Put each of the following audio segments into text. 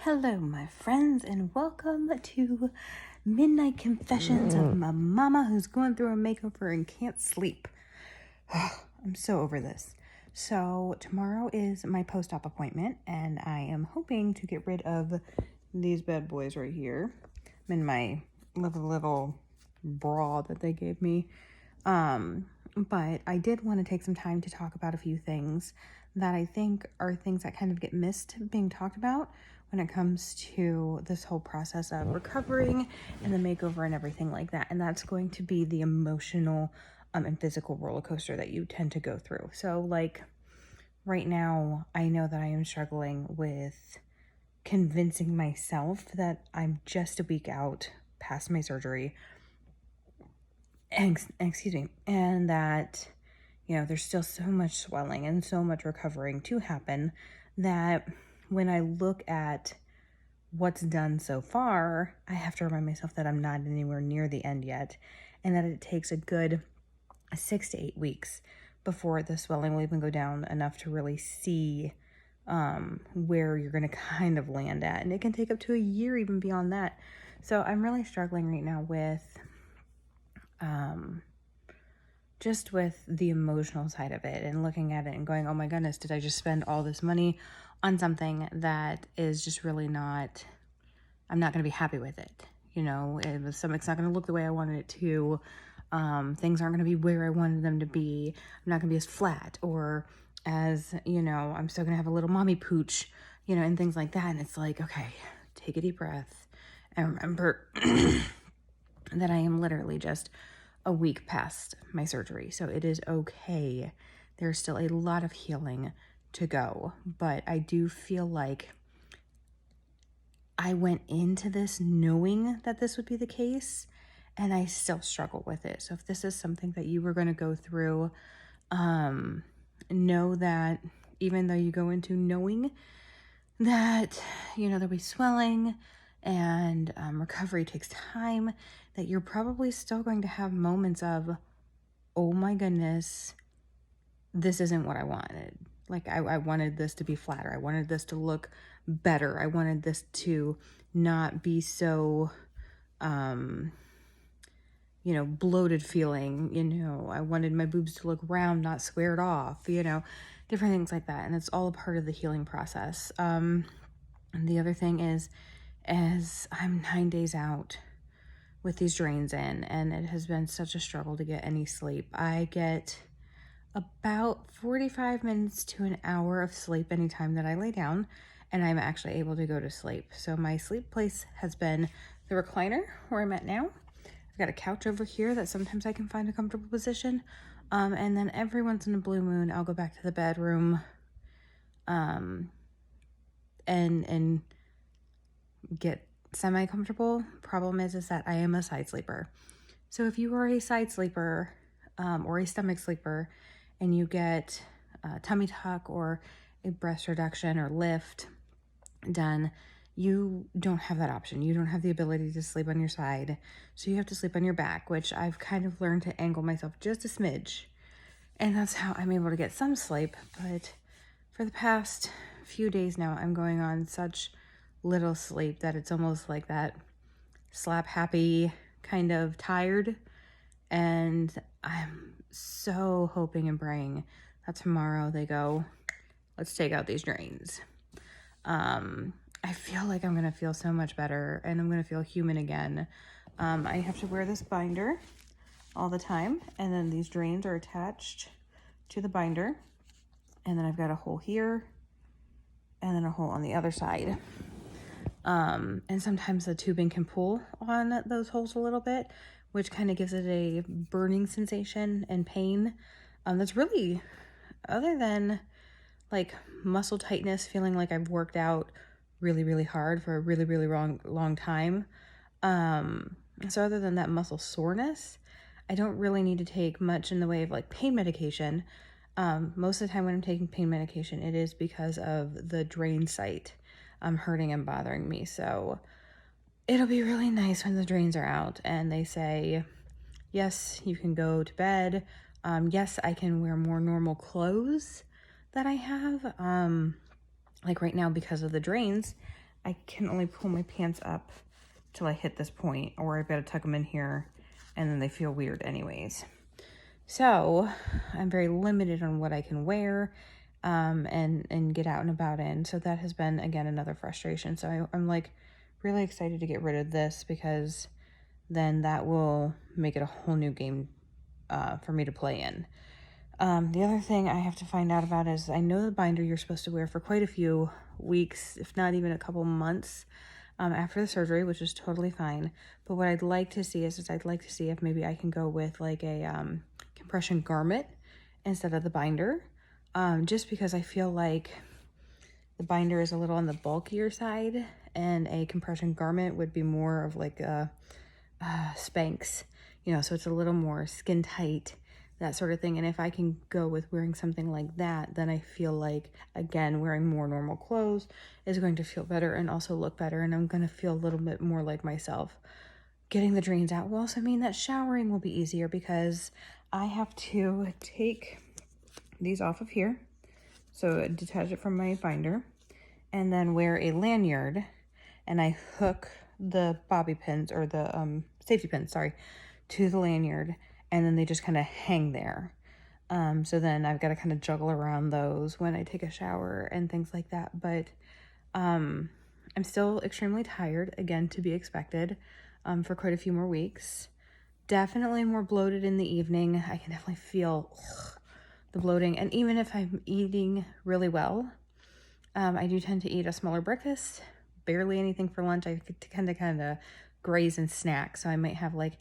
Hello, my friends, and welcome to Midnight Confessions of my mama who's going through a makeover and can't sleep. I'm so over this. So tomorrow is my post-op appointment, and I am hoping to get rid of these bad boys right here. I'm in my little bra that they gave me. But I did want to take some time to talk about a few things that I think are things that kind of get missed being talked about when it comes to this whole process of recovering and the makeover and everything like that. And that's going to be the emotional and physical roller coaster that you tend to go through. So like right now, I know that I am struggling with convincing myself that I'm just a week out past my surgery. Excuse me, and that, there's still so much swelling and so much recovering to happen that when I look at what's done so far, I have to remind myself that I'm not anywhere near the end yet, and that it takes a good 6 to 8 weeks before the swelling will even go down enough to really see where you're going to kind of land at. And it can take up to a year even beyond that. So I'm really struggling right now with just with the emotional side of it and looking at it and going, oh my goodness, did I just spend all this money on something that is just really not, I'm not going to be happy with it. It's not going to look the way I wanted it to. Things aren't going to be where I wanted them to be. I'm not going to be as flat or as, I'm still going to have a little mommy pooch, and things like that. And it's like, okay, take a deep breath and remember that I am literally just a week past my surgery. So it is okay. There's still a lot of healing to go, but I do feel like I went into this knowing that this would be the case, and I still struggle with it. So if this is something that you were going to go through, know that even though you go into knowing that, there'll be swelling and recovery takes time, that you're probably still going to have moments of, oh my goodness, this isn't what I wanted. Like I wanted this to be flatter. I wanted this to look better. I wanted this to not be so, bloated feeling, I wanted my boobs to look round, not squared off, different things like that. And it's all a part of the healing process. And the other thing is, as I'm 9 days out with these drains in, and it has been such a struggle to get any sleep. I get about 45 minutes to an hour of sleep anytime that I lay down, and I'm actually able to go to sleep. So my sleep place has been the recliner where I'm at now. I've got a couch over here that sometimes I can find a comfortable position. And then every once in a blue moon, I'll go back to the bedroom and get semi-comfortable. Problem is that I am a side sleeper. So if you are a side sleeper or a stomach sleeper and you get a tummy tuck or a breast reduction or lift done, you don't have that option. You don't have the ability to sleep on your side. So you have to sleep on your back, which I've kind of learned to angle myself just a smidge. And that's how I'm able to get some sleep. But for the past few days now, I'm going on such little sleep that it's almost like that slap happy kind of tired. And I'm so hoping and praying that tomorrow they go, let's take out these drains. I feel like I'm going to feel so much better and I'm going to feel human again. I have to wear this binder all the time, and then these drains are attached to the binder, and then I've got a hole here and then a hole on the other side. And sometimes the tubing can pull on those holes a little bit, which kind of gives it a burning sensation and pain. That's really, other than like muscle tightness, feeling like I've worked out really, really hard for a really, really long time. So other than that muscle soreness, I don't really need to take much in the way of like pain medication. Most of the time when I'm taking pain medication, it is because of the drain site hurting and bothering me. So it'll be really nice when the drains are out and they say, yes, you can go to bed. Yes, I can wear more normal clothes that I have. Like right now, because of the drains, I can only pull my pants up till I hit this point, or I've got to tuck them in here, and then they feel weird anyways. So I'm very limited on what I can wear and get out and about in. So that has been, again, another frustration. So I'm like really excited to get rid of this, because then that will make it a whole new game for me to play in. The other thing I have to find out about is, I know the binder you're supposed to wear for quite a few weeks, if not even a couple months after the surgery, which is totally fine. But what I'd like to see is I'd like to see if maybe I can go with like a compression garment instead of the binder, just because I feel like the binder is a little on the bulkier side, and a compression garment would be more of like a Spanx, so it's a little more skin tight, that sort of thing. And if I can go with wearing something like that, then I feel like, again, wearing more normal clothes is going to feel better and also look better, and I'm going to feel a little bit more like myself. Getting the drains out will also mean that showering will be easier, because I have to take these off of here, so detach it from my binder, and then wear a lanyard, and I hook the bobby pins, or the safety pins, sorry, to the lanyard, and then they just kind of hang there. So then I've got to kind of juggle around those when I take a shower and things like that. But I'm still extremely tired, again, to be expected, for quite a few more weeks. Definitely more bloated in the evening. I can definitely feel the bloating. And even if I'm eating really well, I do tend to eat a smaller breakfast, barely anything for lunch. I tend to kind of graze and snack. So I might have like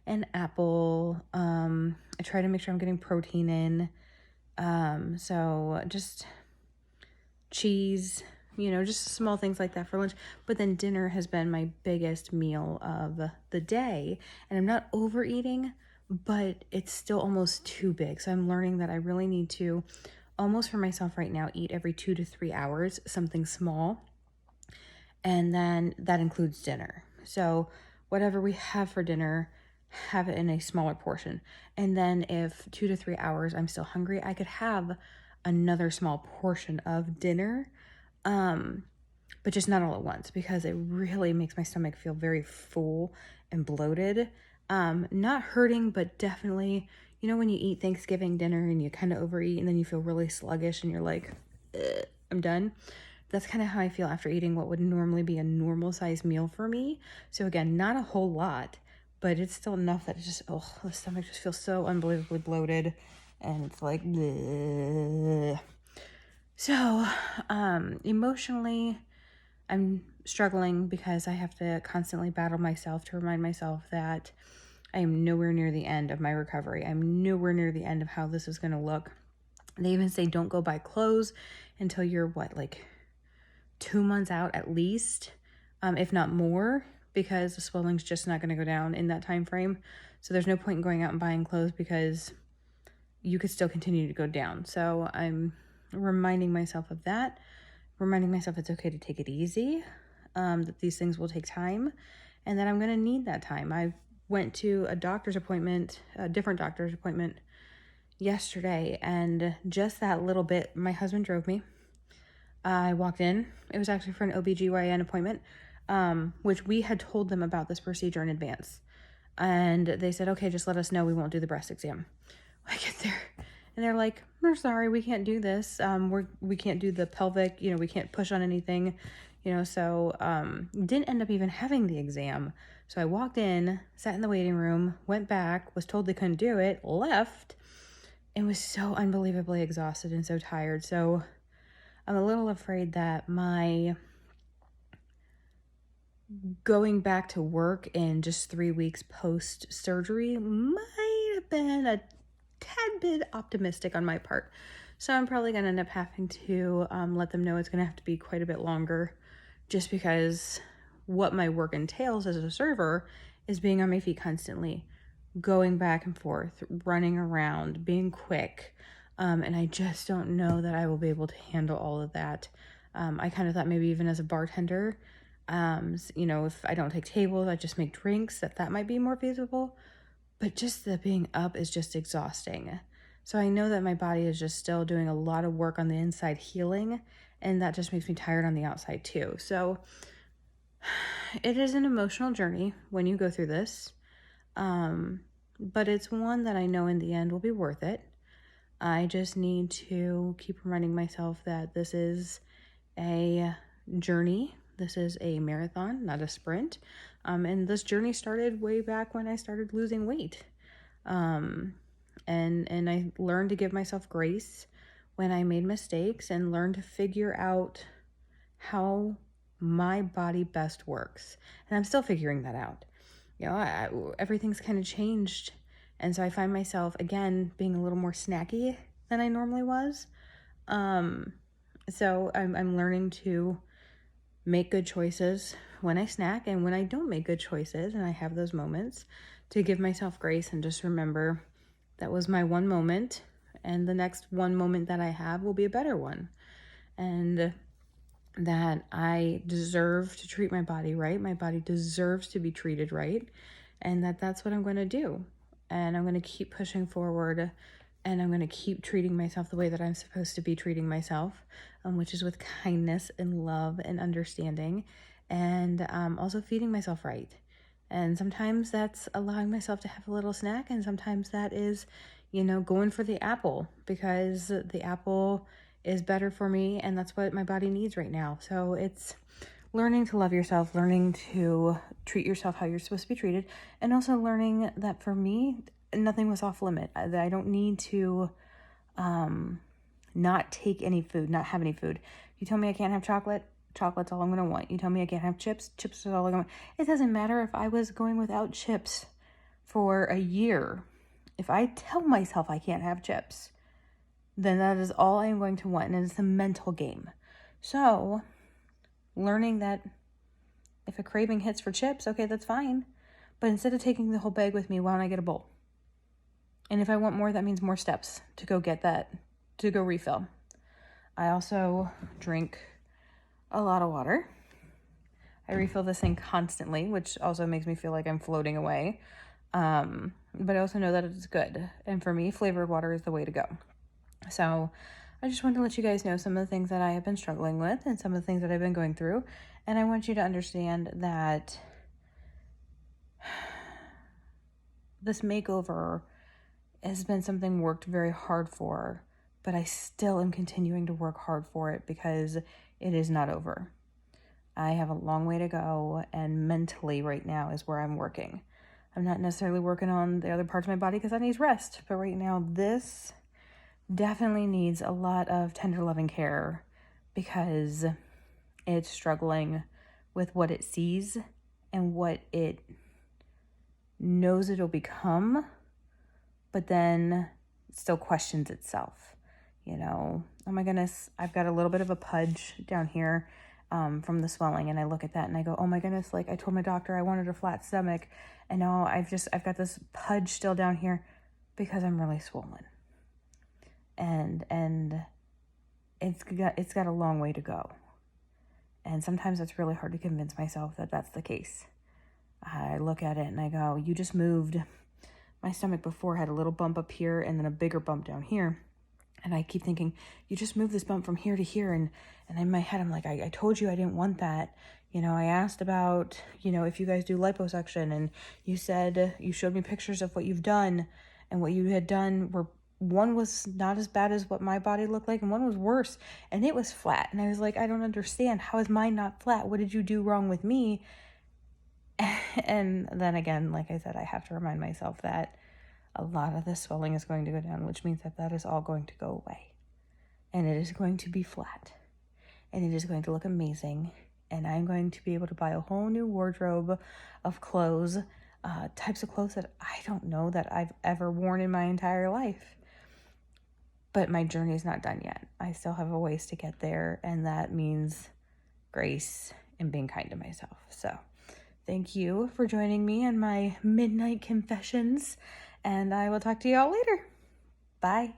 an apple. I try to make sure I'm getting protein in. So just cheese, just small things like that for lunch. But then dinner has been my biggest meal of the day. And I'm not overeating, but it's still almost too big. So I'm learning that I really need to, almost for myself right now, eat every 2 to 3 hours, something small. And then that includes dinner. So whatever we have for dinner, have it in a smaller portion. And then if 2 to 3 hours I'm still hungry, I could have another small portion of dinner, but just not all at once, because it really makes my stomach feel very full and bloated. Not hurting, but definitely, when you eat Thanksgiving dinner and you kind of overeat and then you feel really sluggish and you're like, I'm done. That's kind of how I feel after eating what would normally be a normal size meal for me. So again, not a whole lot, but it's still enough that it's just, the stomach just feels so unbelievably bloated, and it's like, bleh. So, emotionally, I'm struggling, because I have to constantly battle myself to remind myself that I am nowhere near the end of my recovery. I'm nowhere near the end of how this is going to look. They even say don't go buy clothes until you're 2 months out at least, if not more, because the swelling's just not going to go down in that time frame. So there's no point in going out and buying clothes, because you could still continue to go down. So I'm reminding myself of that, reminding myself it's okay to take it easy, that these things will take time, and that I'm going to need that time. I went to a doctor's appointment, a different doctor's appointment yesterday, and just that little bit, my husband drove me. I walked in. It was actually for an OBGYN appointment, which we had told them about this procedure in advance. And they said, okay, just let us know. We won't do the breast exam. I get there, and they're like, we're sorry, we can't do this. We can't do the pelvic, we can't push on anything, so didn't end up even having the exam. So I walked in, sat in the waiting room, went back, was told they couldn't do it, left, and was so unbelievably exhausted and so tired. So I'm a little afraid that my going back to work in just 3 weeks post-surgery might have been a tad bit optimistic on my part. So I'm probably going to end up having to let them know it's going to have to be quite a bit longer, just because what my work entails as a server is being on my feet constantly, going back and forth, running around, being quick. And I just don't know that I will be able to handle all of that. I kind of thought maybe even as a bartender, if I don't take tables, I just make drinks, that might be more feasible. But just the being up is just exhausting. So I know that my body is just still doing a lot of work on the inside healing, and that just makes me tired on the outside too. So It is an emotional journey when you go through this, but it's one that I know in the end will be worth it. I just need to keep reminding myself that this is a journey. This is a marathon, not a sprint. And this journey started way back when I started losing weight. And I learned to give myself grace when I made mistakes and learned to figure out how my body best works. And I'm still figuring that out. Everything's kind of changed. And so I find myself, again, being a little more snacky than I normally was. So I'm learning to make good choices when I snack, and when I don't make good choices and I have those moments, to give myself grace and just remember that was my one moment, and the next one moment that I have will be a better one. And that I deserve to treat my body right. My body deserves to be treated right. And that's what I'm going to do. And I'm going to keep pushing forward, and I'm going to keep treating myself the way that I'm supposed to be treating myself, which is with kindness and love and understanding, and also feeding myself right. And sometimes that's allowing myself to have a little snack, and sometimes that is, going for the apple, because the apple is better for me, and that's what my body needs right now. So it's learning to love yourself, learning to treat yourself how you're supposed to be treated, and also learning that for me, nothing was off limit. That I don't need to not take any food, not have any food. You tell me I can't have chocolate, chocolate's all I'm going to want. You tell me I can't have chips, chips is all I'm going to want. It doesn't matter if I was going without chips for a year. If I tell myself I can't have chips, then that is all I am going to want, and it's a mental game. So, learning that if a craving hits for chips, okay, that's fine. But instead of taking the whole bag with me, why don't I get a bowl? And if I want more, that means more steps to go get that, to go refill. I also drink a lot of water. I refill this thing constantly, which also makes me feel like I'm floating away. But I also know that it's good. And for me, flavored water is the way to go. So I just wanted to let you guys know some of the things that I have been struggling with and some of the things that I've been going through. And I want you to understand that this makeover has been something worked very hard for, but I still am continuing to work hard for it because it is not over. I have a long way to go, and mentally right now is where I'm working. I'm not necessarily working on the other parts of my body because that needs rest, but right now this definitely needs a lot of tender loving care because it's struggling with what it sees and what it knows it'll become, but then still questions itself. Oh my goodness, I've got a little bit of a pudge down here from the swelling, and I look at that and I go, oh my goodness, like I told my doctor I wanted a flat stomach, and now I've got this pudge still down here because I'm really swollen. And it's got a long way to go. And sometimes it's really hard to convince myself that that's the case. I look at it and I go, you just moved. My stomach before had a little bump up here and then a bigger bump down here. And I keep thinking, you just moved this bump from here to here. And in my head, I'm like, I told you I didn't want that. I asked about, if you guys do liposuction, and you said, you showed me pictures of what you've done, and what you had done were, one was not as bad as what my body looked like, and one was worse, and it was flat. And I was like, I don't understand. How is mine not flat? What did you do wrong with me? And then again, like I said, I have to remind myself that a lot of the swelling is going to go down, which means that is all going to go away. And it is going to be flat. And it is going to look amazing. And I'm going to be able to buy a whole new wardrobe of clothes, types of clothes that I don't know that I've ever worn in my entire life. But my journey is not done yet. I still have a ways to get there, and that means grace and being kind to myself. So thank you for joining me in my midnight confessions, and I will talk to you all later. Bye.